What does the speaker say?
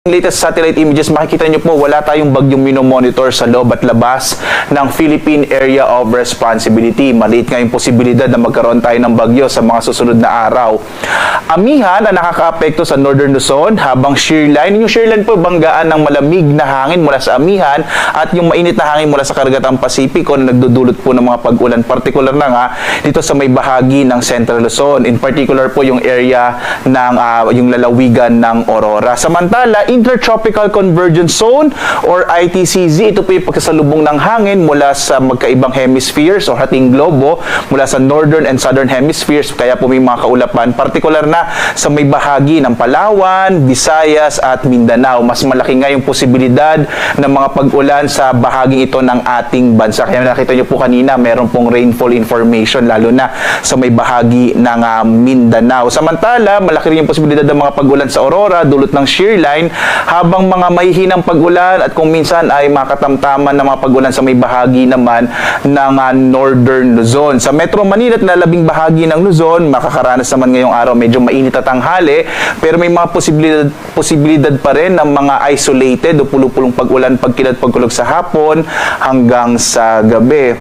Latest satellite images, makikita nyo po wala tayong bagyong minomonitor sa loob at labas ng Philippine Area of Responsibility. Maliit nga yung posibilidad na magkaroon tayo ng bagyo sa mga susunod na araw. Amihan na nakakaapekto sa Northern Luzon habang shearline. Yung shearline po banggaan ng malamig na hangin mula sa amihan at yung mainit na hangin mula sa karagatang Pasipiko na nagdudulot po ng mga pag-ulan. Particular na nga dito sa may bahagi ng Central Luzon. In particular po yung area ng yung lalawigan ng Aurora. Samantala, Intertropical Convergence Zone or ITCZ, ito po yung pagkasalubong ng hangin mula sa magkaibang hemispheres o hating globo mula sa northern and southern hemispheres, kaya po may mga kaulapan, partikular na sa may bahagi ng Palawan, Visayas at Mindanao. Mas malaki nga yung posibilidad ng mga pag-ulan sa bahaging ito ng ating bansa. Kaya nakita nyo po kanina, meron pong rainfall information lalo na sa may bahagi ng Mindanao. Samantala, malaki rin yung posibilidad ng mga pag-ulan sa Aurora, dulot ng shearline, habang mga mahihinang pag-ulan at kung minsan ay makatamtaman ng mga pag-ulan sa may bahagi naman ng Northern Luzon. Sa Metro Manila at lalabing bahagi ng Luzon, makakaranas naman ngayong araw medyo mainit at tanghali, pero may mga posibilidad pa rin ng mga isolated o pulupulong pag-ulan, pagkilat, pagkulog sa hapon hanggang sa gabi.